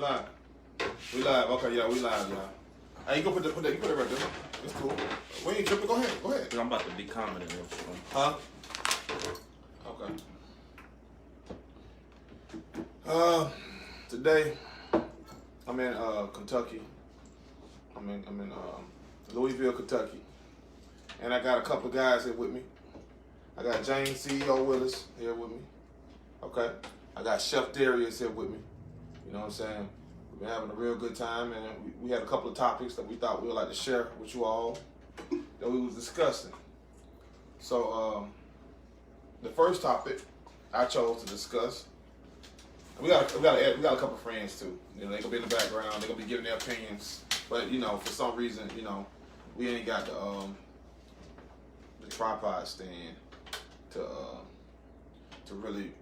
Live. We live. Okay, yeah, we live, y'all. Hey, you go put it right there. It's cool. We ain't tripping. Go ahead. I'm about to be commenting. Huh? Okay. Today, I'm in Kentucky. I'm in Louisville, Kentucky, and I got a couple of guys here with me. I got Jayz CEO Willis here with me. Okay. I got Chef Darius here with me. You know what I'm saying? We've been having a real good time, and we had a couple of topics that we thought we would like to share with you all that we was discussing. So the first topic I chose to discuss. We got a couple of friends too. You know, they gonna be in the background. They gonna be giving their opinions, but you know, for some reason, you know, we ain't got the tripod stand to really,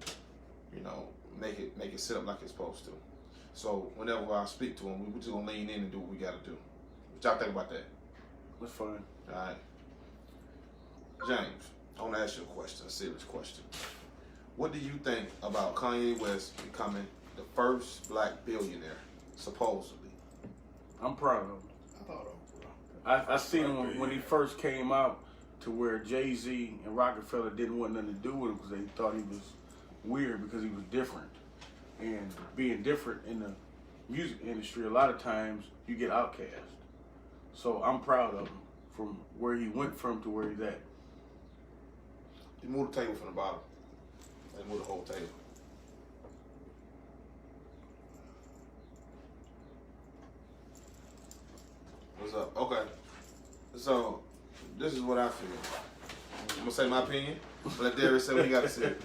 you know, make it sit up like it's supposed to. So whenever I speak to them, we just gonna lean in and do what we gotta do. What y'all think about that? That's fine. All right, James, I want to ask you a question, a serious question. What do you think about Kanye West becoming the first black billionaire, supposedly? I'm proud of him. I seen him when he first came out to where Jayz and Rockefeller didn't want nothing to do with him because they thought he was weird because he was different. And being different in the music industry, a lot of times you get outcast. So I'm proud of him from where he went from to where he's at. You move the table from the bottom. They move the whole table. What's up? Okay. So, this is what I feel. I'm going to say my opinion, but let Darius say what he got to say.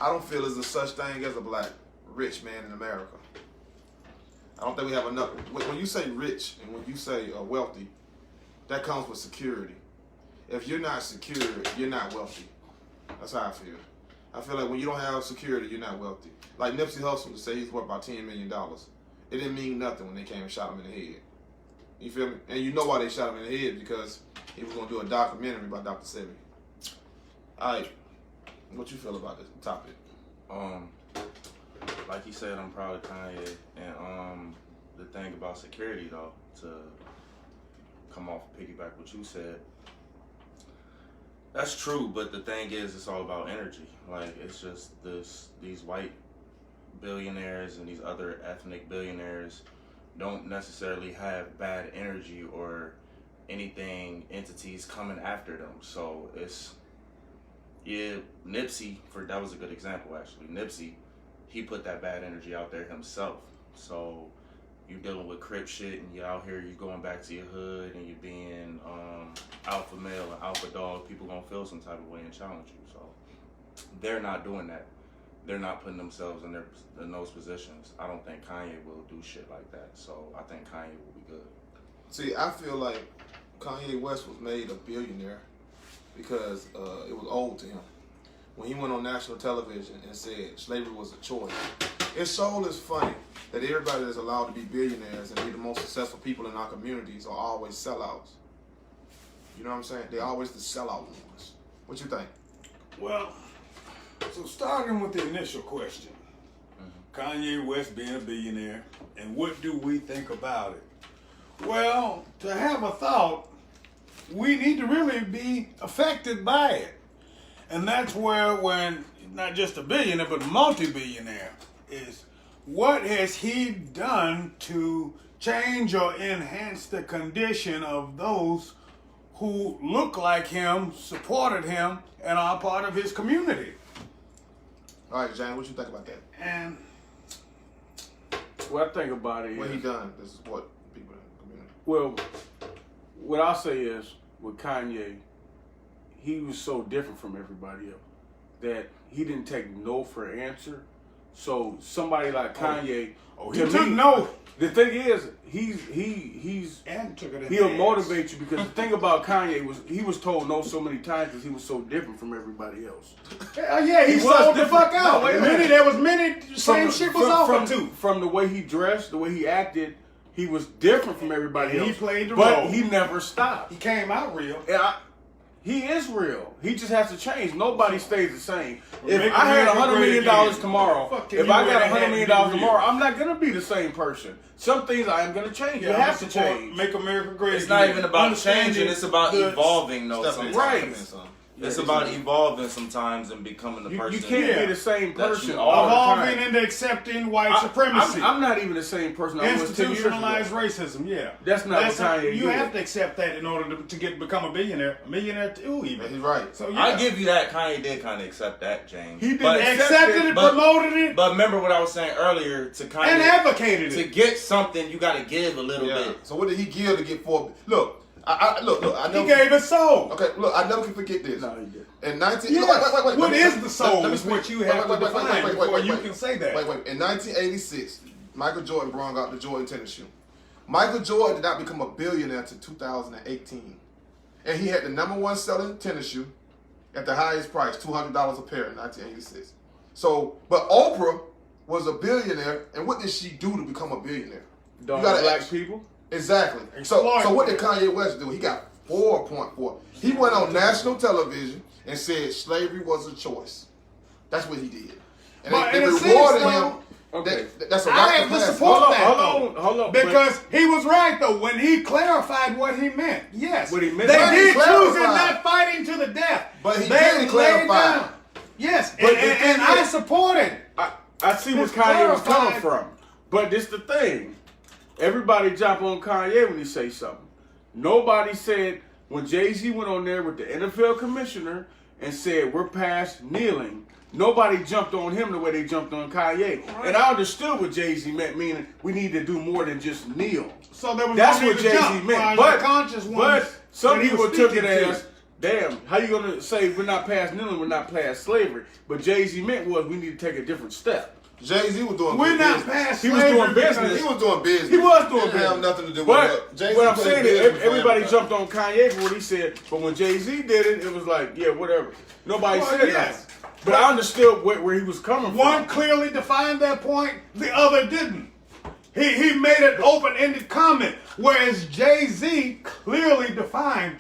I don't feel there's a such thing as a black rich man in America. I don't think we have enough. When you say rich and when you say wealthy, that comes with security. If you're not secure, you're not wealthy. That's how I feel. I feel like when you don't have security, you're not wealthy. Like Nipsey Hussle to say he's worth about $10 million. It didn't mean nothing when they came and shot him in the head. You feel me? And you know why they shot him in the head, because he was going to do a documentary about Dr. Sebi. All right. What you feel about this topic? Like you said, I'm proud of Kanye. And the thing about security, though, to come off piggyback what you said, that's true, but the thing is, it's all about energy. Like, it's just these white billionaires and these other ethnic billionaires don't necessarily have bad energy or entities coming after them. So Nipsey, that was a good example, actually. Nipsey, he put that bad energy out there himself. So you dealing with Crip shit, and you're out here, you're going back to your hood, and you're being alpha male and alpha dog. People gonna feel some type of way and challenge you. So they're not doing that. They're not putting themselves in those positions. I don't think Kanye will do shit like that. So I think Kanye will be good. See, I feel like Kanye West was made a billionaire because it was old to him. When he went on national television and said slavery was a choice, it's so funny that everybody that's allowed to be billionaires and be the most successful people in our communities are always sellouts. You know what I'm saying? They're always the sellout ones. What you think? Well, so starting with the initial question, Kanye West being a billionaire, and what do we think about it? Well, to have a thought, we need to really be affected by it. And that's where, when not just a billionaire, but multi-billionaire, is what has he done to change or enhance the condition of those who look like him, supported him, and are part of his community? All right, Jane, what you think about that? And What I think about it is, What he done to support people in the community? well, what I'll say is, with Kanye, he was so different from everybody else that he didn't take no for an answer. So somebody like Kanye, he took no. The thing is, he'll motivate you, because the thing about Kanye was he was told no so many times because he was so different from everybody else. Yeah, he sold the fuck out. There was many, same shit was offered too. From the way he dressed, the way he acted, he was different from everybody else. He played the but role. He never stopped. He came out real. He is real. He just has to change. Nobody stays the same. If Make I had America $100 great million again. tomorrow, Fuck can if you I wear got that hat $100 and million be real? tomorrow, I'm not gonna be the same person. Some things I am gonna change. You have to change. Make America great It's again. not even about Understanding changing. It's about the- evolving, though. Step in, Sometimes. Right. son. It's about evolving sometimes and becoming the You person. can't be the same that person you all the Evolving time. into accepting white supremacy. I'm not even the same person I was 10 years ago. Institutionalized racism, yeah. That's not what Kanye You did. have to accept that in order to become a billionaire. A millionaire too, Yeah, even. he's right. So yeah. I give you that. Kanye did kind of accept that, James. He did but, accepted it, but- promoted it, but remember what I was saying earlier to Kanye. and advocated To it. get something, you got to give a little Yeah. bit. So what did he give to get 4? Look, I He never. gave his soul. Okay, look, I never can forget this. No, he did. In 19, Yes. wait. What let me- is the soul let me is speak. what you have to define before you can say that. Wait. In 1986, Michael Jordan brought out the Jordan tennis shoe. Michael Jordan did not become a billionaire until 2018. And he had the #1 selling tennis shoe at the highest price, $200 a pair in 1986. So, but Oprah was a billionaire, and what did she do to become a billionaire? Dog gotta black ask. people. Exactly. Exploit. So what did Kanye West do? He got 4.4. He went on national television and said slavery was a choice. That's what he did. And But they in a sense, rewarded though, him. Okay. That's a I right have to pass. support that, Hold on. Because he was right though when he clarified what he meant. Yes, What he meant. they But he did choose him clarified. not fighting to the death. But he They did laid clarify. down. Yes, But and, the and, thing and I is- support it. I see where It's Kanye was coming clarified. from. But this the thing. Everybody jump on Kanye when he say something. Nobody said when Jay-Z went on there with the NFL commissioner and said we're past kneeling, nobody jumped on him the way they jumped on Kanye. And I understood what Jay-Z meant, meaning we need to do more than just kneel. So there was That's no what need to Jay-Z jump, meant. while But, the conscious ones but some that he people was took it speaking to. as, damn, how you gonna say we're not past kneeling, we're not past slavery? But Jay-Z meant was we need to take a different step. Jay-Z was doing We're good not business. past He was slavery doing because- business. He was doing business. He was doing It didn't business. have nothing to do with But what Jay-Z what I'm put saying business is, before everybody everything. jumped on Kanye for what he said, but when Jay-Z did it, it was like, yeah, whatever. Nobody Well, said yes. that. But I understood where he was coming from. One clearly defined that point, the other didn't. He made an open-ended comment, whereas Jay-Z clearly defined.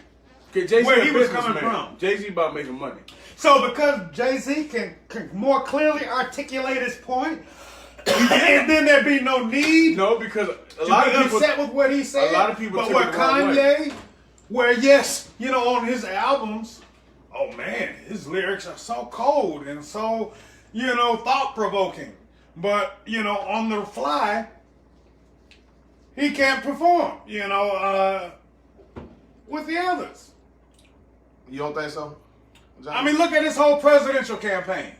Okay, Jay-Z where a he was businessman. coming from. Jay-Z about making money. So because Jay-Z can more clearly articulate his point, and then there'd be no need No, because a to lot be of people. upset with what he said. a lot of people but took where it the wrong way. Kanye, where yes, on his albums, oh man, his lyrics are so cold and so, thought-provoking. But, on the fly, he can't perform, with the others. You don't think so? John? I mean, look at his whole presidential campaign.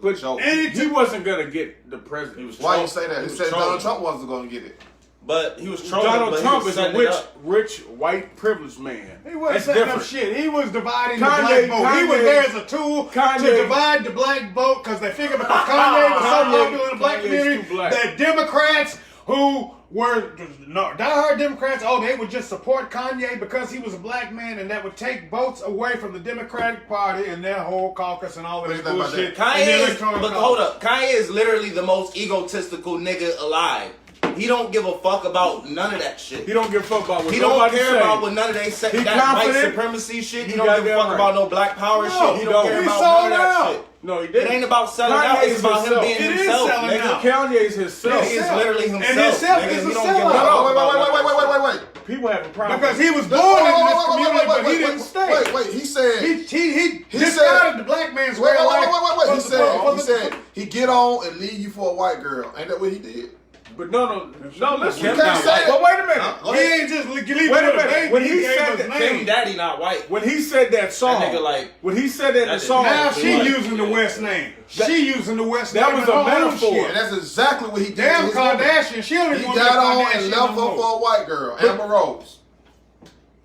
But Joke. And he wasn't gonna get the president. He was Why you trolling. say that? He He was said Donald trolling. Trump wasn't going to get it. But he was trolling. Donald but Trump he was is a setting it up. rich, white, privileged man. He wasn't That's setting different. up shit. He was dividing Kanye- the black vote. He was Kanye- there as a tool to Kanye- divide the black vote because they figured because Kanye was so Kanye- popular in the black Kanye's community too black. that Democrats who were diehard Democrats, they would just support Kanye because he was a black man, and that would take votes away from the Democratic Party and their whole caucus and all of What this do you think about bullshit. that? Kanye and the is, electoral but college. hold up, Kanye is literally the most egotistical nigga alive. He don't give a fuck about none of that shit. He don't give a fuck about what He don't nobody care say. about what none of they say. He That white confident. supremacy shit. He He don't give a goddamn fuck right. about no black power No, shit. He he don't don't. care He about sold none of that out. shit. No, he It didn't. ain't about selling out. Kanye It's is about him himself. being It is himself, selling nigga. out. Kanye is himself. He is literally himself. And himself nigga. is He a don't give a sellout. fuck Wait, about wait, none of that wait, shit. wait. People have a problem. Because he was born in this community, but he didn't stay. Wait. He said. He said- discarded the black man's way of life. Wait. He for the- said he get on and leave you for a white girl. Ain't that what he did? But no, listen. Kim can't not say white. it. But wait a minute. Go He ahead. ain't just leave Wait a it with a minute. baby. When He he gave said us that- Kim name. Daddy not white. When he said that song, That nigga like- when he said that in the That song, Now she Right. using the West name. She using the West That name. was in a her own metaphor. shit. And that's exactly what he did. Damn to his woman. Kardashian. She don't even He want to be got on Kardashian and left her no more. for a white girl, Amber Rose.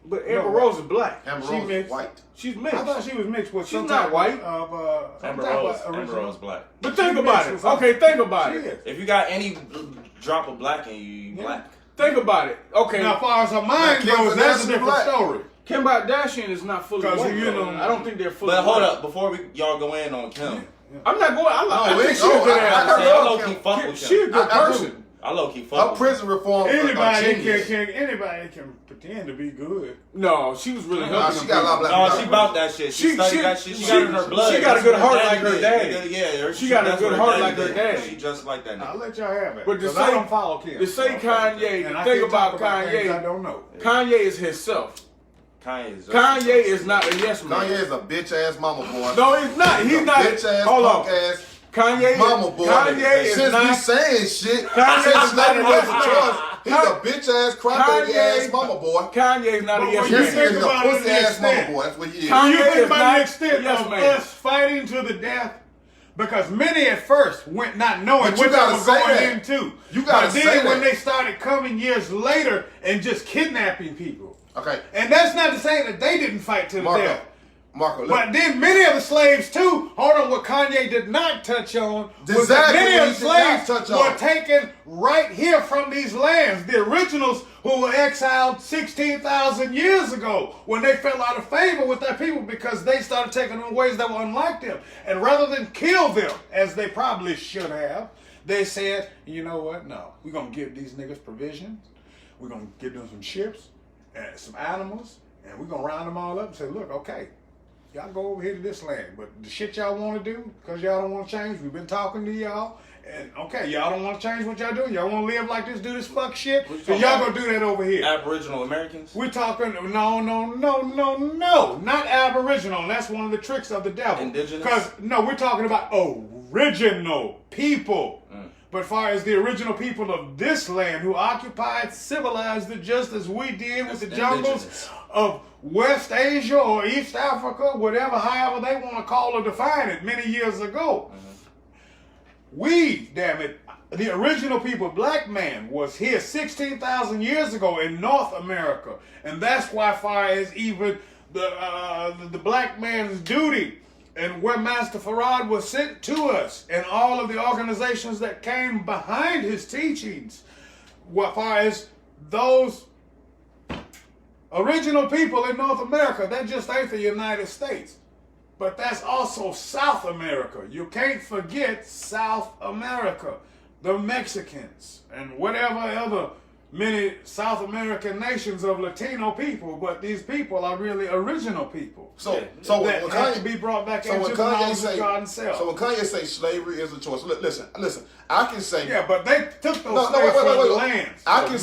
but Amber Rose is black. Amber She Rose is mixed. white. She's I mixed. thought she was mixed with She's some not type white. of Amber some type Rose. of Amber original. Rose black. But think She about mixed it. with something. Okay, think about She it. is. If you got any drop of black in you, you black. Think about it. Okay, Now, as far as her mind Kim goes, that's a Kardashian different black. story. Kim Kardashian is not fully 'Cause, white. you though. know- I don't think they're fully But hold white. up, before y'all go in on Kim. I'm not going. I we think ain't she's a going. good I ass. heard I of low Kim. key fuck with She a Kim. good I do. person. I low-key Her fuck with prison reform. Anybody can pretend to be good. No, she was really helping she them got a lot of people. black No, she about that shit. She studied that shit. She got it in her blood. She got a good heart like her daddy. daddy. Yeah, She got a good heart like her did. daddy. She just like that I'll nigga. let y'all have it. But to 'cause say- I don't follow Kim. To say Kanye, and the I thing can't about talk things I Kanye, don't know. Kanye is himself. Kanye is not a yes man. Kanye is a bitch ass mama boy. No, he's not. He's not. Bitch ass, Hold punk on. ass Kanye, mama boy. Kanye is Since not. we saying shit, Kanye since is not slavery a was a yes choice, he's man. a bitch ass, crybaby ass mama boy. Kanye is not a But yes when you Yes, man. he is a about it pussy to the ass mama extent- boy. That's what he is. Kanye You think is about not the extent yes of man. us fighting to the death? Because many at first went not knowing But you what they gotta were say going that. into. You gotta but then say when that. they started coming years later and just kidnapping people. Okay, And that's not to say that they didn't fight to the death. Marco, look. But then many of the slaves too, hold on, what Kanye did not touch on was that Exactly many what of he the did not slaves touch on. were taken right here from these lands. The originals who were exiled 16,000 years ago when they fell out of favor with their people because they started taking them ways that were unlike them. And rather than kill them, as they probably should have, they said, you know what, no, we're going to give these niggas provisions. We're going to give them some ships and some animals, and we're going to round them all up and say, look, okay, y'all go over here to this land, but the shit y'all want to do, because y'all don't want to change, we've been talking to y'all, and okay, y'all don't want to change what y'all do, y'all want to live like this, do this fuck shit, so y'all gonna do that over here. Aboriginal Americans? We're talking, no, not Aboriginal, and that's one of the tricks of the devil. Indigenous? Because, no, we're talking about original people. But far as the original people of this land who occupied, civilized it just as we did with the jungles indigenous. of West Asia or East Africa, whatever, however they want to call or define it, many years ago. We, damn it, the original people, black man, was here 16,000 years ago in North America. And that's why far as even the black man's duty and where Master Farad was sent to us and all of the organizations that came behind his teachings, as far as those original people in North America, that just ain't the United States. But that's also South America. You can't forget South America, the Mexicans, and whatever other many South American nations of Latino people, but these people are really original people. So that when have Kanye to be brought back so into when the Kanye knowledge say of God and self. so when Kanye say slavery is a choice, listen, I can say Yeah, but they took those No, slaves from the wait. lands. I can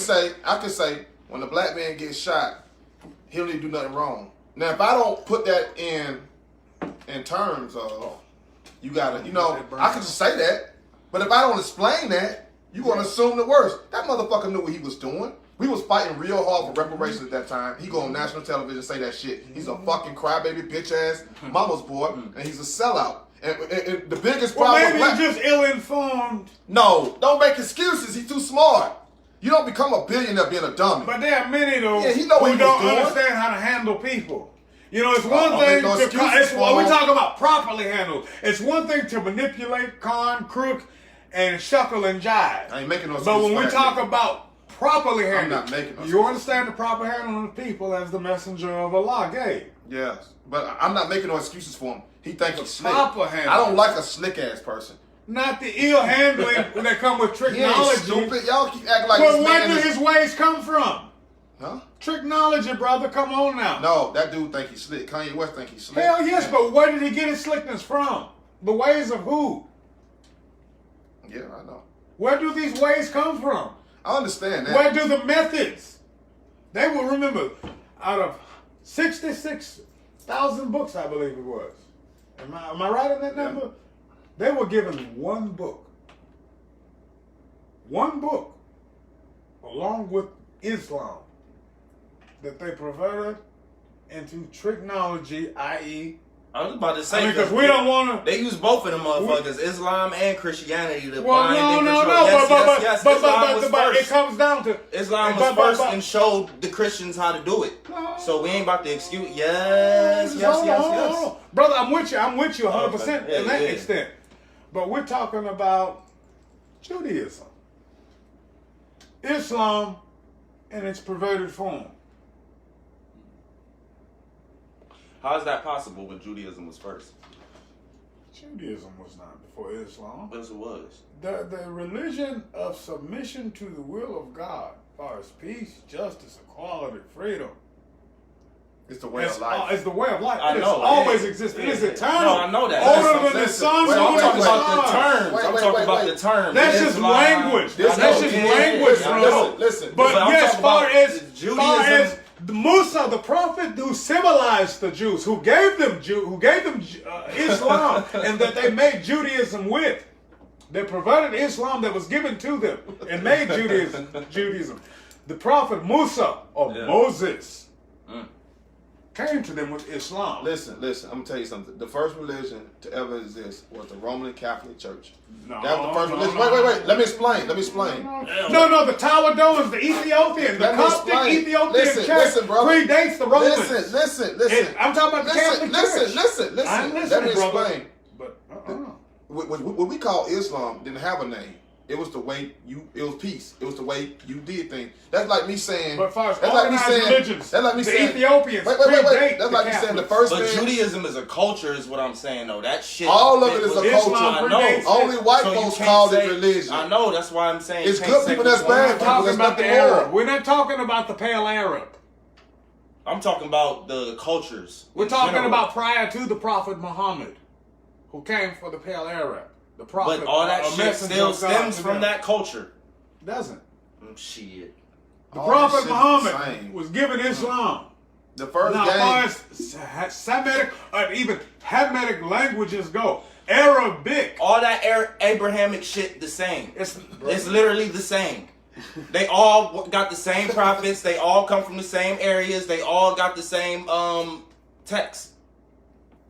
say when the black man gets shot, he don't need to do nothing wrong. Now, if I don't put that in terms of you gotta, I can just say that. But if I don't explain that, you gonna assume the worst. That motherfucker knew what he was doing. We was fighting real hard for reparations at that time. He go on national television say that shit. He's a fucking crybaby bitch ass mama's boy, and he's a sellout. And the biggest problem. Well, maybe he's just ill-informed. No, don't make excuses. He's too smart. You don't become a billionaire being a dummy. But there are many though Yeah, he know what who he was don't doing. understand how to handle people. You know, it's one I'll thing make no to excuses for we him. talk about properly handled. It's one thing to manipulate, con, crook, and shuckle and jive. I ain't making no But excuses when for we that talk nigga. about properly handled, not making no you excuses. understand the proper handling of people as the messenger of Allah gave. Yes, but I'm not making no excuses for him. He think he's slick. proper handling. I don't like a slick ass person. Not the ill handling when they come with He ain't technology. stupid. Y'all keep acting like Well, this where man do is. his ways come from? Huh? Technology, brother. Come on now. No, that dude think he's slick. Kanye West think he's slick. Hell yes, And- but where did he get his slickness from? The ways of who? yeah, I know. Where do these ways come from? I understand that. Where do the methods? They will remember out of 66,000 books, I believe it was. Am I right in that number? They were given one book. One book, along with Islam, that they perverted into technology, i.e., I was about to say, because we don't want to. They use both of them motherfuckers, Islam and Christianity, to Well, bind and no, control. but Yes, Islam was it first. comes down to Islam was first and showed the Christians how to do it. No. So we ain't about to excuse. Yes. Hold on. Brother, I'm with you 100% Okay. in that Yeah. extent. But we're talking about Judaism, Islam in its perverted form. How is that possible when Judaism was first? Judaism was not before Islam. Yes, it was. The religion of submission to the will of God, as far as peace, justice, equality, freedom. It's the way of life. It's the way of life. I It has know. always existed. It is eternal. No, I know that. Older than the sun. So I'm talking about the stars. terms. I'm talking about the terms. That's just Islam. language. That's just language, bro. Listen. But I'm yes, talking about Judaism. Musa, the prophet who symbolized the Jews, who gave them Islam, and that they made Judaism with. They provided Islam that was given to them and made Judaism. The prophet Musa or Moses came to them with Islam. Listen. I'm gonna tell you something. The first religion to ever exist was the Roman Catholic Church. No, that was the first religion. Wait. Let me explain. No. The Tawadoh is the Ethiopian. The Coptic Ethiopian church predates the Romans. Listen. I'm talking about the Catholic church. Listen. Let me explain. But What we call Islam didn't have a name. It was the way it was peace. It was the way you did things. That's like me saying. But far as that's like me saying. Religions, that's like me the saying. Ethiopians. Wait. That's like me saying the first. But man, Judaism is a culture, is what I'm saying. though. That shit. All of it is a Islam culture. I know. Only white So you folks can't call say- it religion. I know. That's why I'm saying. It's you can't good say people, that's which bad one. people. talking There's about the nothing Arab. more. We're not talking about the pale Arab. I'm talking about the cultures. We're in talking general. about prior to the Prophet Muhammad, who came for the pale Arab. The prophet, But all that a shit messenger still of God stems to from them. that culture. Doesn't. Shit. The All Prophet this shit is the Muhammad same. was given Islam. The first Now, as far as Semitic or even Hamitic languages go, Arabic. All that Abrahamic shit the same. It's literally the same. They all got the same prophets. They all come from the same areas. They all got the same text.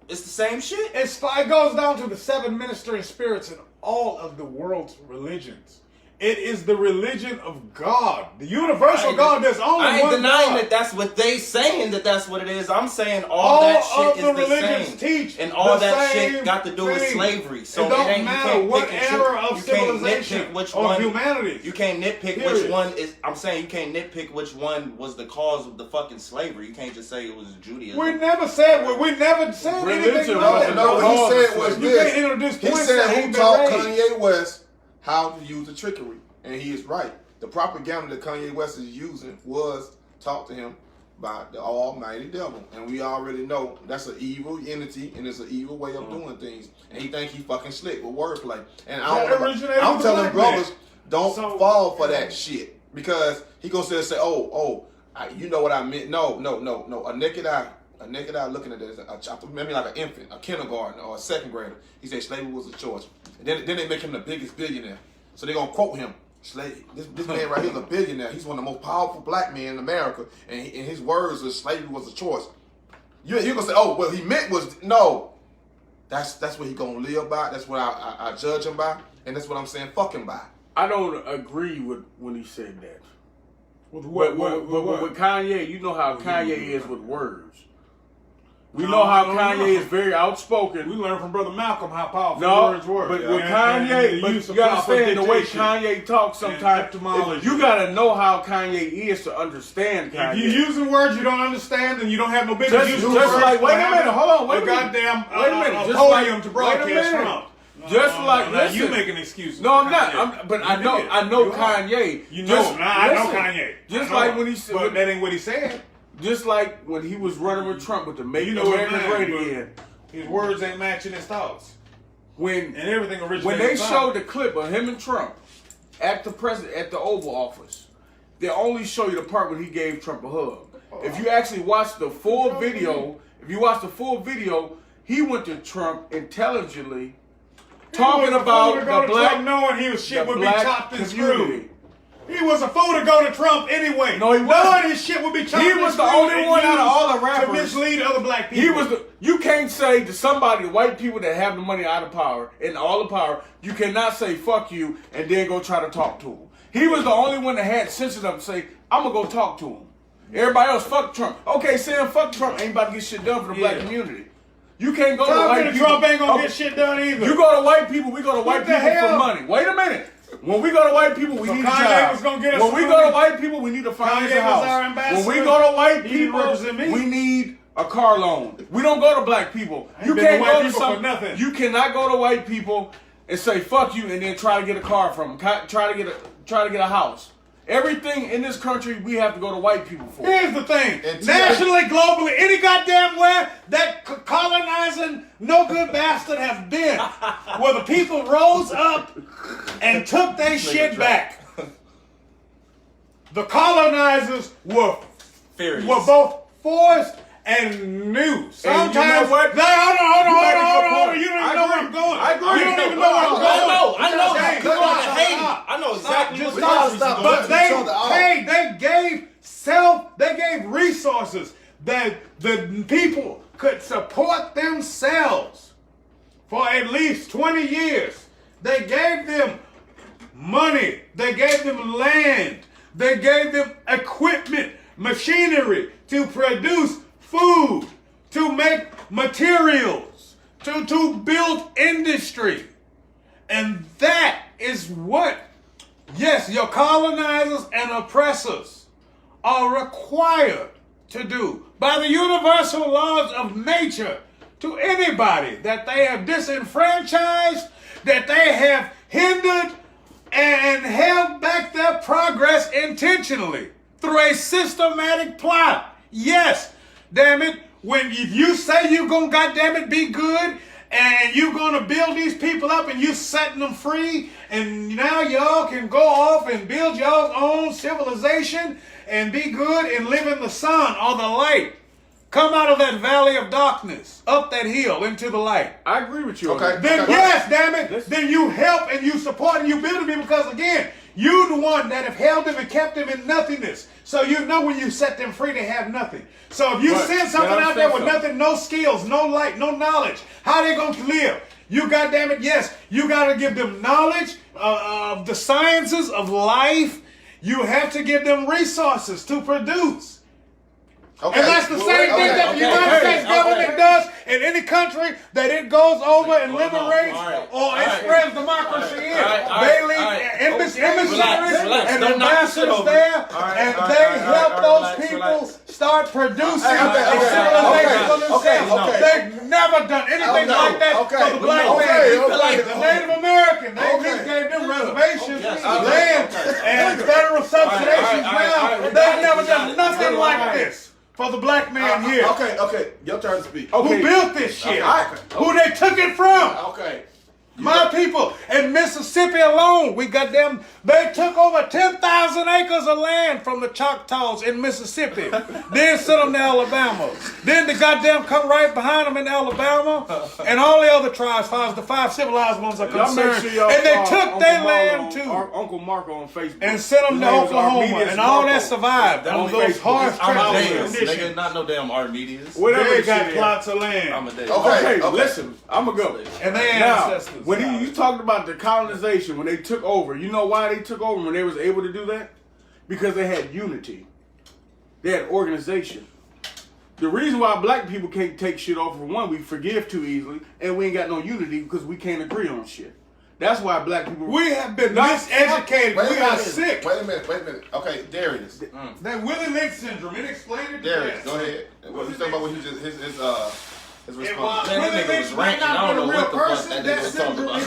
It's the same shit. It goes down to the 7 ministering spirits in all of the world's religions. It is the religion of God, the universal God. There's only I ain't one denying God. that that's what they saying that's what it is. I'm saying all that shit of the is the religions same, teach and all the that same shit got to do with thing. slavery. So it don't ain't, matter you can't what pick and era choose. of You can't civilization nitpick which or one. humanity. You can't nitpick which Period. one is. I'm saying you can't nitpick which one was the cause of the fucking slavery. You can't just say it was Judaism. We never said Religion anything was like that. No, what he said was You this. can't introduce He points said that who ain't been taught raised. Kanye West how to use the trickery. And he is right. The propaganda that Kanye West is using was taught to him by the almighty devil. And we already know that's an evil entity and it's an evil way of doing things. And he think he fucking slick with wordplay. And I'm telling black brothers, man. don't So, fall for that shit. Because he gonna say, you know what I meant. No. A naked eye looking at this, maybe like an infant, a kindergarten, or a second grader. He said slavery was a choice. And then they make him the biggest billionaire. So they're gonna quote him. This man right here is a billionaire. He's one of the most powerful black men in America. And his words is slavery was a choice. You're gonna say, what he meant was no. That's what he gonna live by. That's what I judge him by. And that's what I'm saying, fuck him by. I don't agree with when he said that. With But with Kanye, you know how Kanye is with words. We know how Kanye is very outspoken. We learned from Brother Malcolm how powerful words were. But Yeah. with And Kanye, the use you of gotta understand the way dictation Kanye talks sometimes. etymology. You gotta know how Kanye is to understand Kanye. If you're using words you don't understand, then you don't have no business Just using like, words. wait a minute, hold on, wait a minute. goddamn Wait a minute, a just podium like- to wait a broadcast minute. from. Just like, now listen. you making excuses. No, I'm for not. Kanye. But You I know did. You are. Kanye. You know, Just I know listen. Kanye. Just I know like him. when he said, But that ain't what he said. just like when he was running with Trump with the Make You know what America man, Great but Again. His words ain't matching his thoughts. When And everything originated When they from showed the clip of him and Trump at the Oval Office, they only show you the part when he gave Trump a hug. If you actually watch the full video, he went to Trump intelligently talking about the black, knowing he was shit the would be black chopped and community. screwed. He was a fool to go to Trump anyway. No, he wasn't. Knowing his shit would be chopped He and was the screwed only and one out of used all the rappers to mislead other black people. He was you can't say to somebody, the white people that have the money out of power and all the power, you cannot say fuck you and then go try to talk to him. He was the only one that had sense enough to say, I'm gonna go talk to him. Everybody else, fuck Trump. Okay, saying fuck Trump ain't about to get shit done for the black community. You can't go to white people. Trump ain't gonna get shit done either. You go to white people, we go to white the people for hell? money. Wait a minute. When we go to white people, we need a Kanye job. was gonna get us When we some go to money. white people, we need to find Kanye a was our house. ambassador. When we go to white He didn't people, represent me. we need a car loan. We don't go to black people. You been can't to white go to people some. for nothing. You cannot go to white people and say fuck you and then try to get a car from them. Try to get a house. Everything in this country we have to go to white people for. Here's the thing. Nationally, globally, any goddamn where that colonizing no good bastard has been, where the people rose up and took their shit back. The colonizers were both forced and new. Sometimes, you know what? hold on. You don't even know where I'm going. I agree. You don't even know where I'm going. I know exactly what's going on. But they gave resources that the people could support themselves for at least 20 years. They gave them money. They gave them land. They gave them equipment, machinery to produce food, to make materials, to build industry. And that is what, yes, your colonizers and oppressors are required to do by the universal laws of nature to anybody that they have disenfranchised, that they have hindered and held back their progress intentionally through a systematic plot. Yes, damn it, if you say you're gonna goddamn it be good and you're gonna build these people up and you setting them free and now y'all can go off and build your own civilization and be good and live in the sun or the light. Come out of that valley of darkness, up that hill into the light. I agree with you. Okay. Then yes, damn it, then you help and you support and you build them because again, you the one that have held them and kept them in nothingness. So you know when you set them free, they have nothing. So if you send something out there with nothing, no skills, no light, no knowledge, how they gonna live? You goddamn it, yes, you gotta give them knowledge of the sciences of life. You have to give them resources to produce. Okay. And that's the same thing that the United States government does in any country that it goes over and liberates or it spreads democracy in. They leave emissaries and ambassadors there, and they help those people start producing a civilization for themselves. They've never done anything like that for the black man. The Native American, they just gave them reservations, land, and federal subsidies now. They've never done nothing like this for the black man here. Okay. Your turn to speak. Who built this shit? Who they took it from? Okay. My people in Mississippi alone, they took over 10,000 acres of land from the Choctaws in Mississippi. Then sent them to Alabama. Then the goddamn come right behind them in Alabama and all the other tribes, as far as the 5 civilized ones are concerned. And they took their land too. Uncle Marco on Facebook. And sent them to Oklahoma and all that survived on those harsh conditions. Nigga, not no damn Armenians. Whatever they got plots of land. I'm a day. Okay, listen, I'm going to go. And they ancestors. When you talked about the colonization, when they took over, you know why they took over when they was able to do that? Because they had unity. They had organization. The reason why black people can't take shit off, for one, we forgive too easily, and we ain't got no unity because we can't agree on shit. That's why black people... We have been miseducated. We are sick. Wait a minute. Okay, Darius. That Willie Lynch syndrome, it explained it. Darius, go ahead. What you talking about? What he just his response. Man, that nigga was ranting. I don't know what the fuck that nigga was talking about.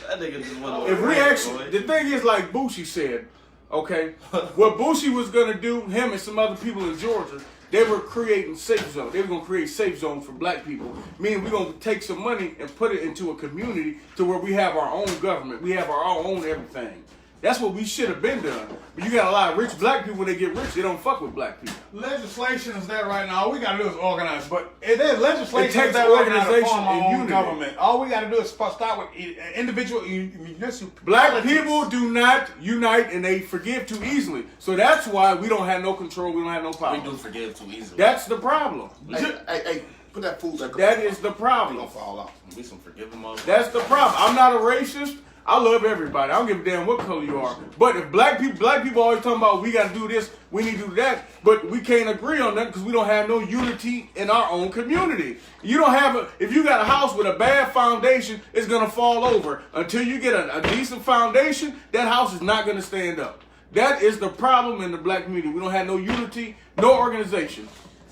That nigga just went over. If we actually, the thing is, like Boosie said, okay, what Boosie was gonna do, him and some other people in Georgia, they were creating safe zones. They were gonna create safe zones for black people. Meaning we're gonna take some money and put it into a community to where we have our own government, we have our own everything. That's what we should have been done. But you got a lot of rich black people, when they get rich, they don't fuck with black people. Legislation is there right now. All we got to do is organize. But there's legislation takes there right now to organization form our and own unity. government. All we got to do is start with individual municipalities. Black people do not unite and they forgive too easily. So that's why we don't have no control, we don't have no power. We do forgive too easily. That's the problem. Hey, put that food back up. That is the problem. Gonna fall off. We some forgiving motherfuckers. That's the problem. I'm not a racist. I love everybody. I don't give a damn what color you are. But if black people always talking about we got to do this, we need to do that, but we can't agree on that because we don't have no unity in our own community. You don't have if you got a house with a bad foundation, it's gonna fall over. Until you get a decent foundation, that house is not gonna stand up. That is the problem in the black community. We don't have no unity, no organization.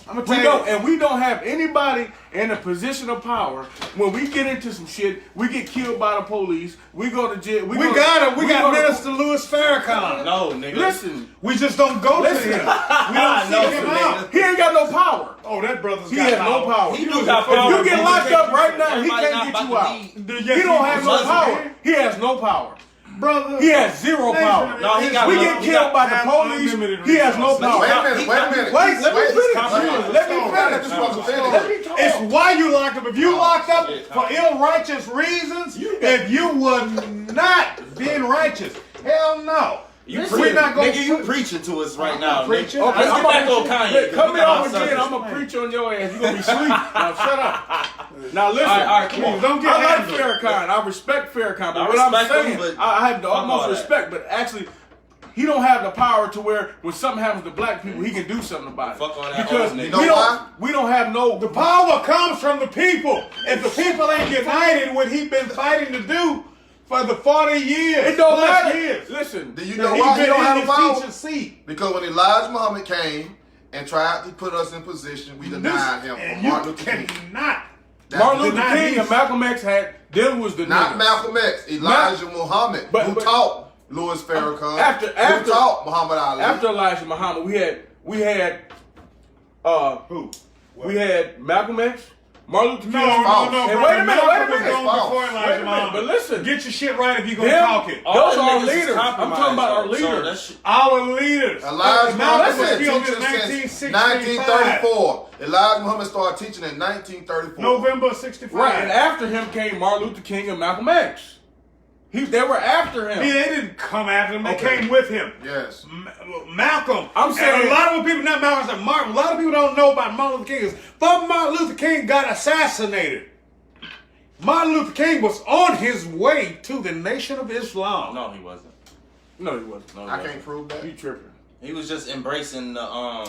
I'm gonna tell you. We don't have anybody in a position of power. When we get into some shit, we get killed by the police. We go to jail. We got Minister Louis Farrakhan. No, nigga. Listen, We just don't go to him. We don't seek him out. he ain't got no power. Oh, that brother's He got has no power. He do got power. If you get locked up right now, he Everybody can't not get you about out. to He don't have no power. He has no power. Brother, He has zero power. No, he got We no- get he killed got by the police. He has no power. Wait a minute. Let me finish. Let me finish. It's why you locked up. If you locked up for ill-righteous reasons, if you were not being righteous, hell no. We're not going to. You preaching to us right now. Preaching. Okay, let's get back on Kanye. Cut me off again. I'm going to preach on your ass. You're going to be asleep. Now shut up. Now listen. All right, come on. Don't get I like angry. Farrakhan. I respect Farrakhan. But I what I'm respect him, saying, but I have the fuck all utmost that. respect, but actually, he don't have the power to where when something happens to black people, he can do something about it. Fuck all that Because old we nigga. we don't have no. The power comes from the people. If the people ain't united, what he been fighting to do for the 40 years, It don't plus matter. years. Listen, Do you that know he why he been don't in have his a power? teacher seat. Because when Elijah Muhammad came and tried to put us in position, we denied him And from you Martin Luther King. cannot. Martin Luther deny King these. and Malcolm X had them was the Not niggas. Malcolm X, Elijah Muhammad, but- who taught Louis Farrakhan, After- who taught Muhammad Ali. After Elijah Muhammad, we had Who? we had Malcolm X, Martin Luther King. No, false. no, no, Hey, brother. wait a minute, Malcolm wait a was minute. gone False. before Wait a Elijah minute, Muhammad. but listen. Get your shit right if you're gonna Them- talk it. All Those them are our niggas is leaders. I'm compromised, talking about our though. leaders. So that shit- Our leaders. Elijah Malcolm Muhammad was been killed in teaching since 1965. 1934. Elijah Muhammad started teaching in 1934. November 65. Right, and after him came Martin Luther King and Malcolm X. They were after him. They didn't come after him. They Okay. came with him. Yes. Malcolm. I'm saying- and a lot of people, not Malcolm, Martin. A lot of people don't know about Martin Luther King. Before Martin Luther King got assassinated, Martin Luther King was on his way to the Nation of Islam. No, he wasn't. No, he wasn't. No, he I wasn't. can't prove that. You tripping. He was just embracing the No,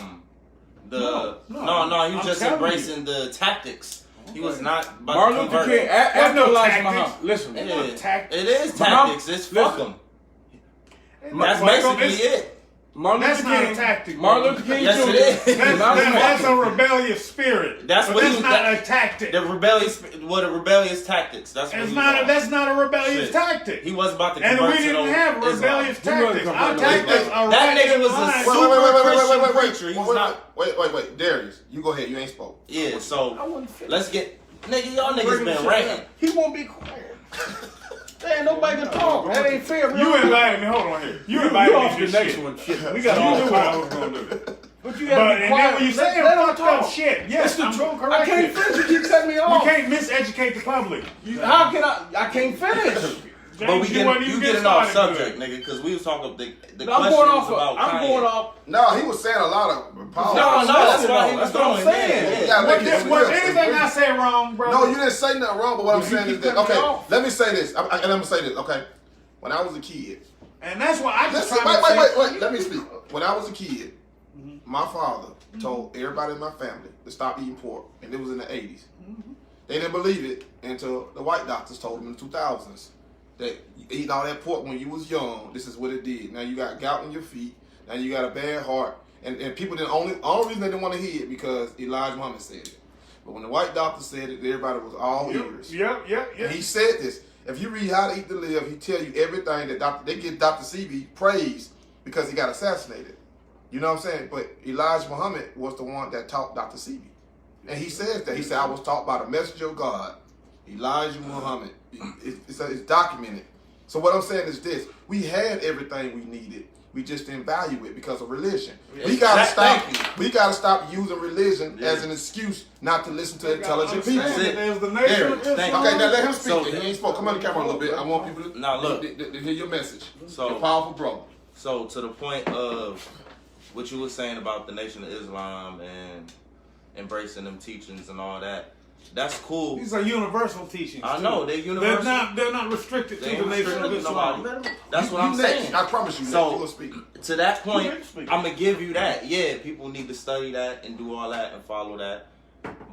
he I'm was just telling embracing the tactics. He was not about Martin to Luther convert. King, after no Elijah tactics. Muhammad. Listen, Yeah. no tactics. It is Muhammad- tactics. It's fuck listen. him. That's Fuck 'em. basically It's- it. Martin That's Luther not King, a tactic, Martin bro. Luther King Yes, Jr. it is. Malcolm X. That's a rebellious spirit. That's but what that's he- not that- a tactic. The rebellious tactics. That's what It's he not. was on. That's not a rebellious Shit. tactic. He wasn't about to And convert we to didn't no have Islam. rebellious He wasn't tactics. Our converted. tactics are That right nigga in was a line. super Christian preacher. He was not. Wait. Darius, you go ahead. You ain't spoke. Yeah. I So wasn't finished. let's get nigga. Y'all niggas Bring the been shit ranting. down. He won't be quiet. There ain't nobody can talk. That ain't fair. You invited me. Hold on here. You You invited me off to the this next shit. one. Shit. We You got all knew what I time. was gonna do. But you But gotta be and then quiet. when you say Let them fucked up talk. shit, yes, It's the I'm truth. gonna I correct can't you. finish. You keep cutting me We off. can't miseducate the public. How can I can't finish. But James, wasn't you even getting off started subject, good. nigga, because we was talking the I'm question going was off. about I'm Kanye. going off. No, he was saying a lot of power. No, that's Listen, why though, he was that's what I'm doing. saying. Yeah, You yeah. gotta make it Was real. anything I said wrong, bro? No, you didn't say nothing wrong. But what I'm You saying keep is that cutting me okay. off. Let me say this, and I'm gonna say this. Okay, when I was a kid, And that's why I just listen, trying to say. wait. Let me speak. When I was a kid, my father told everybody in my family to stop eating pork, and it was in the 80s. They didn't believe it until the white doctors told them in the 2000s that eating all that pork when you was young, this is what it did. Now you got gout in your feet. Now you got a bad heart, and people didn't only reason they didn't want to hear it because Elijah Muhammad said it. But when the white doctor said it, everybody was all ears. Yep. And he said this. If you read How to Eat to Live, he tell you everything that they give Dr. CB praise because he got assassinated. You know what I'm saying? But Elijah Muhammad was the one that taught Dr. CB. And he says that. He said, I was taught by the messenger of God, Elijah Muhammad. It's documented. So what I'm saying is this. We had everything we needed. We just didn't value it because of religion. We gotta stop using religion as an excuse not to listen to intelligent people. There's the nation of Thank Islam. Okay, now let him speak. So- He ain't spoke. Come on the camera a little bit. I want people to, Now, look. to hear your message. So- You're powerful, bro. So to the point of what you were saying about the Nation of Islam and embracing them teachings and all that, that's cool. These are universal teachings. I too. know they're universal. They're not restricted They to ain't the nation of restricted to Islam. nobody. That's what You I'm next. saying. I promise you. So- next. You will speak. To that point, You can speak. I'm gonna give you that. Yeah, people need to study that and do all that and follow that,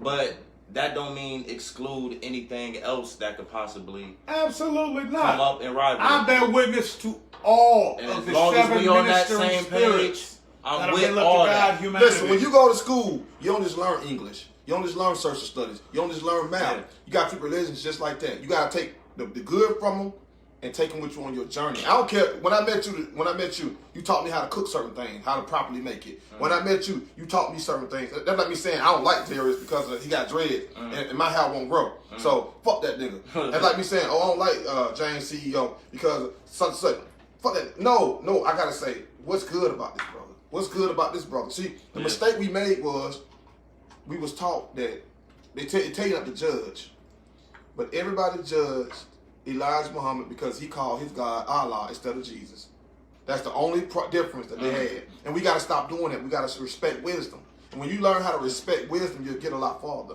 but that don't mean exclude anything else that could possibly Absolutely come not. up and rival. I bear witness to all And of as the long as 7 we on that ministering same spirits page, I'm that have with been left all to guide that. humanity. Listen, when you go to school, you don't just learn English. You don't just learn social studies. You don't just learn math. Yeah. You got to treat religions just like that. You got to take the good from them and take them with you on your journey. I don't care. When I met you, you taught me how to cook certain things, how to properly make it. When I met you, you taught me certain things. That's like me saying I don't like Jayz because he got dreads and my hair won't grow. So fuck that nigga. That's like me saying, oh, I don't like Jayz CEO because such. Fuck that. No, I gotta say, what's good about this brother? What's good about this brother? See, the mistake we made was we was taught that they tell you not to judge, but everybody judged Elijah Muhammad because he called his God Allah instead of Jesus. That's the only difference that they had. And we got to stop doing that. We got to respect wisdom. And when you learn how to respect wisdom, you'll get a lot farther.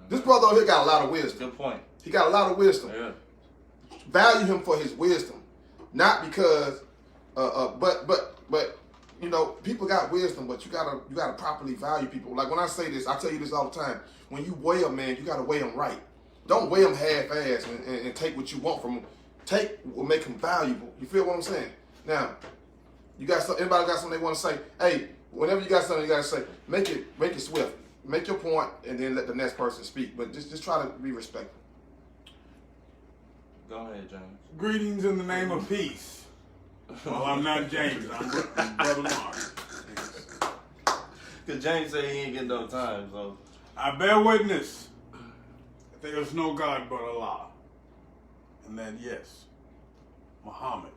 This brother over here got a lot of wisdom. Good point. He got a lot of wisdom. Yeah. Value him for his wisdom. Not because, but you know, people got wisdom, but you gotta properly value people. Like when I say this, I tell you this all the time. When you weigh a man, you gotta weigh him right. Don't weigh him half-ass and take what you want from him. Take what will make him valuable. You feel what I'm saying? Now, anybody got something they want to say? Hey, whenever you got something you gotta say, make it swift. Make your point and then let the next person speak. But just try to be respectful. Go ahead, James. Greetings in the name of peace. Well, I'm not James. I'm Brother Mark. Because James said he ain't getting no time, so. I bear witness that there is no God but Allah. And that, yes, Muhammad.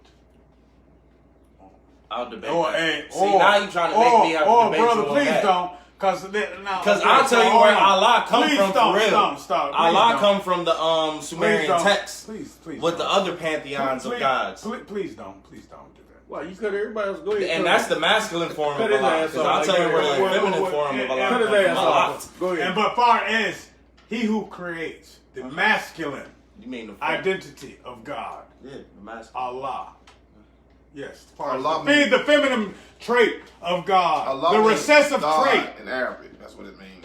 I'll debate Or, that. See, now you trying to make me have to debate brother, you on please that. don't. Because I'll tell you where Allah come from for real. Stop. Allah come from the Sumerian text Please with the other pantheons of gods. Please don't do that. Well, you cut everybody else. Go ahead. And that's the masculine form of Cut his Allah. ass Because off. I'll tell you where the Well, feminine form of Allah cut his comes ass from. off. Allah. Go ahead. And but far as he who creates the masculine You mean the form? identity of God, Yeah, the masculine. Allah. Yes, far as Allah the feminine trait of God, Allah the means recessive God trait. in Arabic. That's what it means,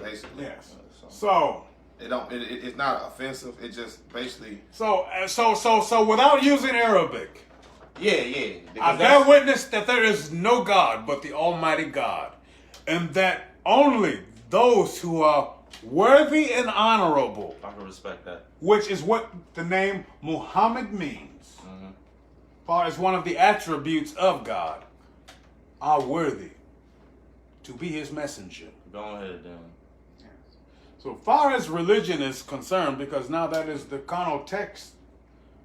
basically. Yes. So It's not offensive. It just basically. So without using Arabic, Yeah. I Because bear that's- witness that there is no God but the Almighty God, and that only those who are worthy and honorable, I can respect that. which is what the name Muhammad means, far as one of the attributes of God, are worthy to be his messenger. Go ahead then. So far as religion is concerned, because now that is the connotext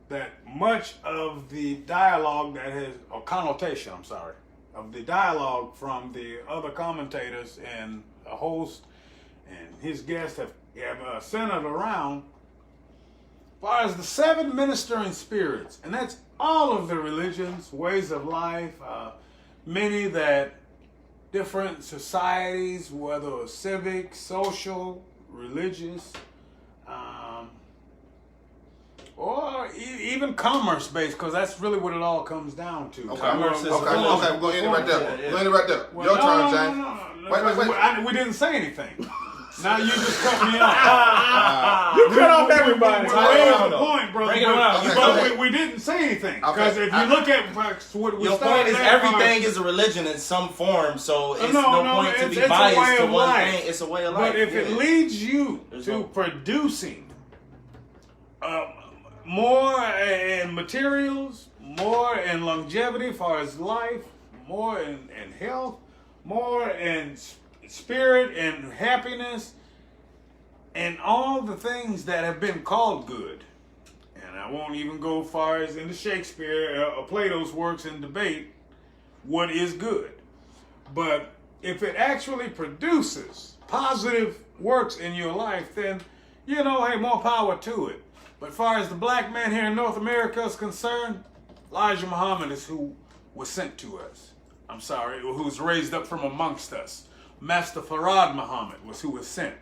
that much of the dialogue of the dialogue from the other commentators and a host and his guests have centered around, as far as the 7 ministering spirits, and that's all of the religions, ways of life, many that different societies, whether civic, social, religious, or even commerce-based, because that's really what it all comes down to. Okay, Commerce is we're going to end it right there. Yeah. We're going to end it right there. Well, Your turn, no, James. no. Wait. We didn't say anything. Now you just cut me off. You cut off everybody. We Time raised around, the though. point, brother. Bring it around. Okay, But okay. we didn't say anything. Okay. Because if you look at what we Your started point is at, everything is a religion in some form, so it's No, no point to it's be a way biased to of one life. thing. It's a way of life. But if it yeah. leads you There's to no- producing more in materials, more in longevity as far as life, more in health, more in spirit and happiness, and all the things that have been called good. And I won't even go far as into Shakespeare or Plato's works and debate what is good. But if it actually produces positive works in your life, then, hey, more power to it. But as far as the black man here in North America is concerned, Elijah Muhammad is who was sent to us. Who was raised up from amongst us. Master Farad Muhammad was who was sent.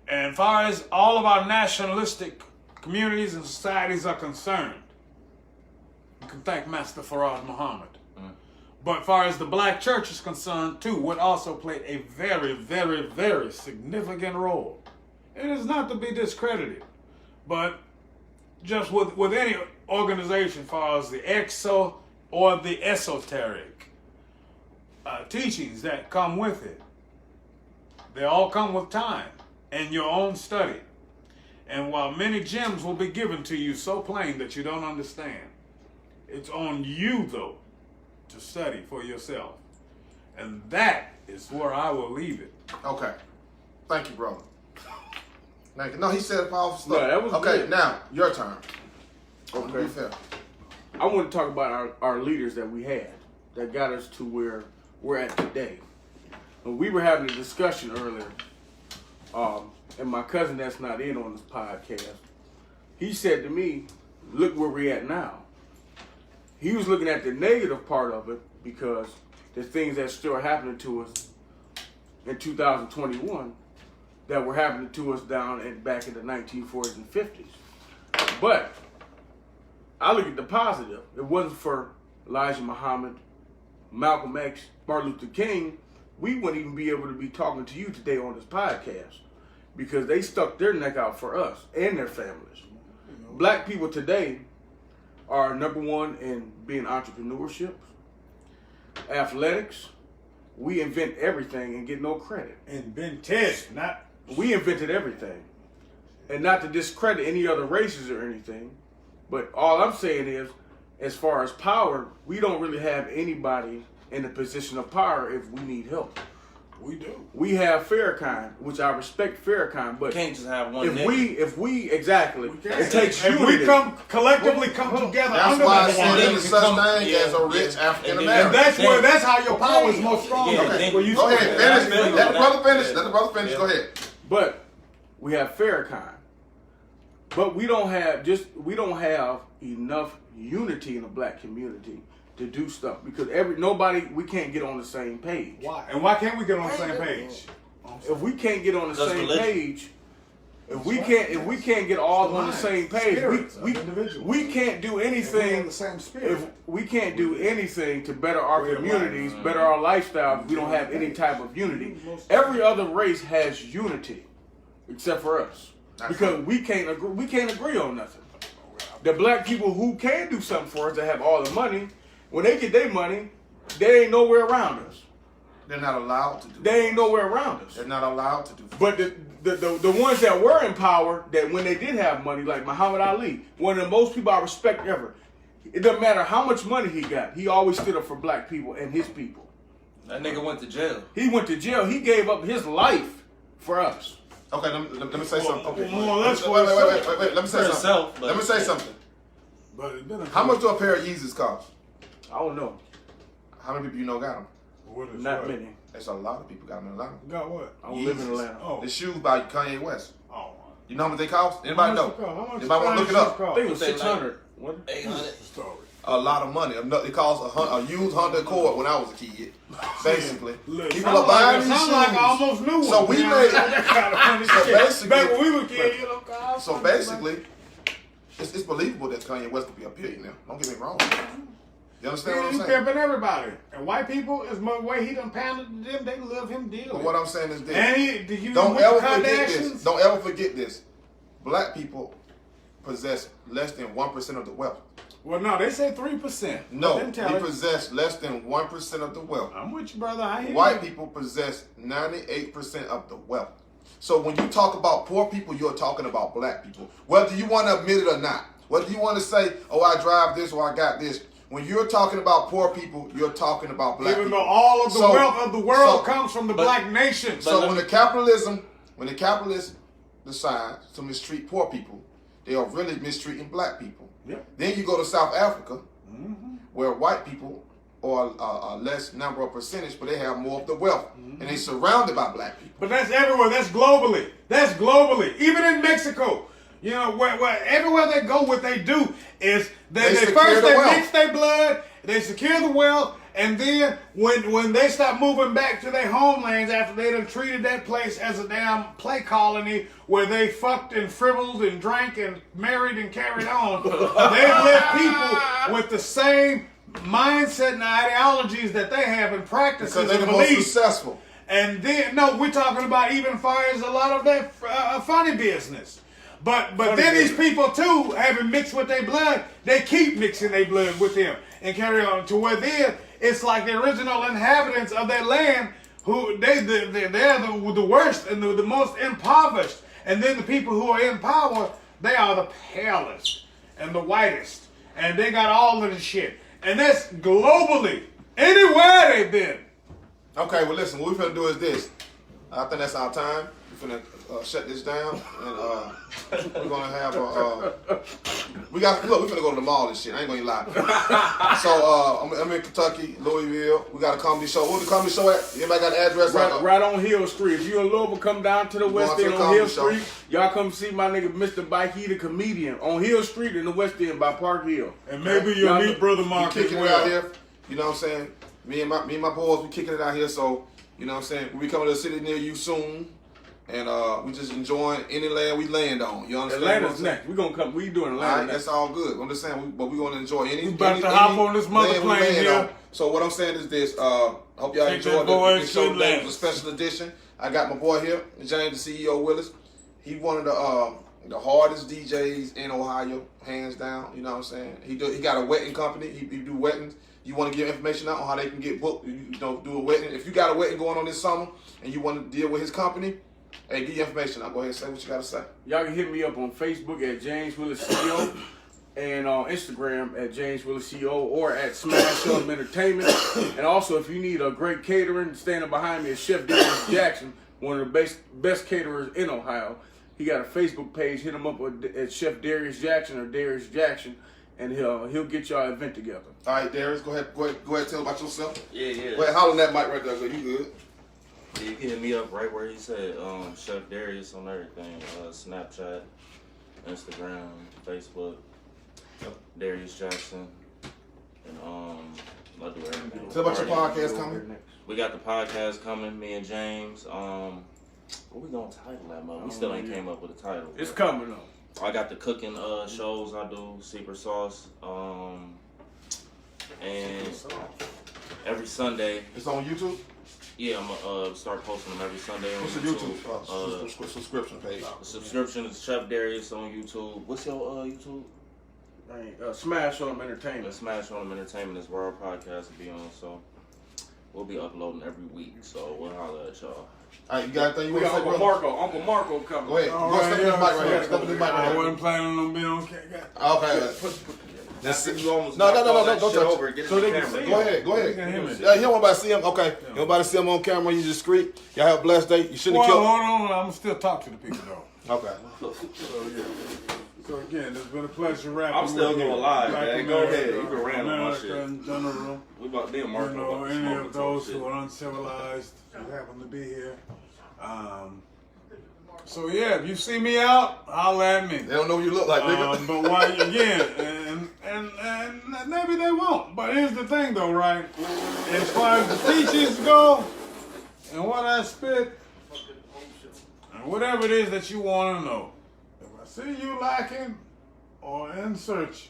And as far as all of our nationalistic communities and societies are concerned, you can thank Master Farad Muhammad. But as far as the black church is concerned, too, would also play a very, very, very significant role. It is not to be discredited, but just with organization as far as the exo or the esoteric teachings that come with it. They all come with time and your own study. And while many gems will be given to you so plain that you don't understand, it's on you, though, to study for yourself. And that is where I will leave it. Okay. Thank you, brother. Thank you. No, he said powerful stuff. No, that was okay, good. now, your turn. Okay. Be fair. I want to talk about our leaders that we had that got us to where we're at today. And we were having a discussion earlier, and my cousin that's not in on this podcast, he said to me, look where we're at now. He was looking at the negative part of it because the things that still happening to us in 2021 that were happening to us back in the 1940s and 50s. But I look at the positive. It wasn't for Elijah Muhammad, Malcolm X, Martin Luther King, we wouldn't even be able to be talking to you today on this podcast because they stuck their neck out for us and their families. Black people today are number one in being entrepreneurship, athletics. We invent everything and get no credit. Invented, not... We invented everything. And not to discredit any other races or anything, but all I'm saying is, as far as power, we don't really have anybody in a position of power if we need help. We do. We have Farrakhan, which I respect Farrakhan, but Can't just have one. if we exactly, it takes if unity. we collectively come together. That's under why I that said one. there's such thing as a rich African And American. that's how your power is most strong. Yeah, Okay, well, you go ahead, finish. finish. Let the brother finish. Let the brother finish. Go ahead. But we have Farrakhan. But we don't have enough unity in the black community to do stuff because we can't get on the same page. Why? And why can't we get on the same page? If we can't get on the same religion. page, if we can't get all on the same page, we can't do anything. The same spirit. If we can't do anything to better our communities, better our lifestyles, we don't have any type of unity. Every other race has unity, except for us, because we can't agree on nothing. The black people who can do something for us, that have all the money, when they get their money, they ain't nowhere around us. They're not allowed to do. They ain't nowhere around us. They're not allowed to do. But the ones that were in power, that when they did have money, like Muhammad Ali, one of the most people I respect ever. It doesn't matter how much money he got, he always stood up for black people and his people. That nigga went to jail. He went to jail. He gave up his life for us. Okay, let me say something. Okay, Wait. Let me say something. Let me say something. How much do a pair of Yeezys cost? I don't know. How many people you know got them? Not many. There's a lot of people got them in Atlanta. Got what? I don't live in Atlanta. Oh. The shoes by Kanye West. Oh. You know how much they cost? Anybody know? How much Anybody want to look it up? I think it was 600. What? 800. A lot of money. It cost a used Honda Accord when I was a kid. Basically, people Sound are buying these sound like I shoes. almost knew one. So we You know, made- that kind of funny So shit. basically- Back when we were kids, you know, God, So basically, it's believable that Kanye West could be a billionaire. Don't get me wrong. You understand what I'm he's saying? pimping everybody. And white people, as much way he done pounded them, they love him dearly. But what I'm saying is this. And he Don't with ever the forget Kardashians. this. Don't ever forget this. Black people possess less than 1% of the wealth. Well, no, they say 3%. No, But we then tell it. possess less than 1% of the wealth. I'm with you, brother. I hear White you. people possess 98% of the wealth. So when you talk about poor people, you're talking about black people. Whether you want to admit it or not. Whether you want to say, oh, I drive this or I got this. When you're talking about poor people, you're talking about black Even people. though all of the wealth of the world so- comes from the but- black nation. So when the capitalists decide to mistreat poor people, they are really mistreating black people. Yeah. Then you go to South Africa, where white people are a less number of percentage, but they have more of the wealth, and they're surrounded by black people. But that's everywhere. That's globally. That's globally. Even in Mexico. You know, where everywhere they go, what they do is they secure first the they wealth. mix their blood, they secure the wealth, and then when they start moving back to their homelands after they done treated that place as a damn play colony where they fucked and frivoled and drank and married and carried on, they left people with the same mindset and ideologies that they have and practices Because they're and the most beliefs. successful. And then, no, we're talking about even far as a lot of that funny business. But then these people too, having mixed with their blood, they keep mixing their blood with them and carry on to where then it's like the original inhabitants of that land who they're the worst and the most impoverished. And then the people who are in power, they are the palest and the whitest. And they got all of the shit. And that's globally. Anywhere they've been. Okay, well listen, what we finna do is this. I think that's our time. We're finna shut this down, and we're gonna have we finna go to the mall and shit. I ain't gonna lie. So I'm in Kentucky, Louisville. We got a comedy show. Where's the comedy show at? Anybody got an address? Right on Hill Street. If you in Louisville, come down to the West End on Hill Street. Y'all come see my nigga Mr. Bike, he the comedian on Hill Street in the West End by Park Hill. And maybe you'll meet Brother Mark as kicking it out here. You know what I'm saying? Me and my boys, we kicking it out here. So you know what I'm saying? We coming to a city near you soon. And we just enjoying any land we land on. You understand? Atlanta's next. We gonna come. We doing Atlanta next. That's all good. I'm just saying, but we gonna enjoy any. We about to hop on this mother plane here. On. So what I'm saying is this. Hope y'all enjoyed this show today. It was a special edition. I got my boy here, Jayz, the CEO Willis. He one of the hardest DJs in Ohio, hands down. You know what I'm saying? He got a wedding company. He do weddings. You want to give information out on how they can get booked? You don't do a wedding. If you got a wedding going on this summer and you want to deal with his company. Hey, give your information. I'll go ahead and say what you got to say. Y'all can hit me up on Facebook at Jayz Willis CEO and on Instagram at Jayz Willis CEO or at Smash Up Entertainment. And also, if you need a great catering, standing behind me is Chef Darius Jackson, one of the best caterers in Ohio. He got a Facebook page. Hit him up at Chef Darius Jackson or Darius Jackson, and he'll get y'all an event together. All right, Darius, go ahead, tell about yourself. Yeah. Go ahead, holler on that mic right there. So you good? Yeah, you can hit me up right where he said, Chef Darius on everything. Snapchat, Instagram, Facebook, Darius Jackson, and I do everything. Tell about your podcast coming. We got the podcast coming, me and James. What we gonna title that, man? We still ain't came up with a title. It's coming up. I got the cooking shows I do, Secret Sauce, and every Sunday. It's on YouTube? Yeah, I'm gonna start posting them every Sunday on What's YouTube. the YouTube subscription page? The subscription is Chef Darius on YouTube. What's your YouTube? Smash On Entertainment. Smash On Entertainment is where our podcast will be on. So we'll be uploading every week. So we'll holler at y'all. All right, you got anything you We want to got say, Uncle Marco coming. Go ahead. Go step in this mic right here. Step in this mic right I here. wasn't planning on being on camera. Okay. That's it. You almost No, don't touch over. it. Get So in they the can camera. go ahead. Yeah, You don't want to see him? Okay. You don't want to see him on camera. You discreet. Y'all have a blessed day. You shouldn't have Hold killed. on. I'm going to still talk to the people, though. Okay. So, again, it's been a pleasure rapping. I'm still with you. going live, Black man. Go America, ahead. You can rant on my America shit. in general. We about to be a You market. know, any of those who are uncivilized who happen to be here. So yeah, if you see me out, holler at me. They don't know what you look like, nigga. But why again? And maybe they won't. But here's the thing, though, right? As far as the teachings go, and what I spit, and whatever it is that you want to know, if I see you lacking or in search,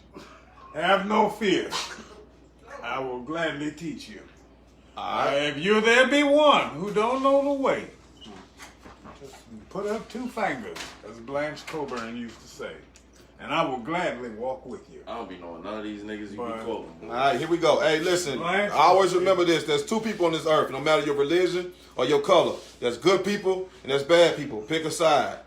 have no fear. I will gladly teach you. If you there be one who don't know the way, just put up two fingers, as Blanche Coburn used to say, and I will gladly walk with you. I don't be knowing none of these niggas you be quoting. All right, here we go. Hey, listen, I always remember this. There's two people on this earth, no matter your religion or your color. There's good people and there's bad people. Pick a side.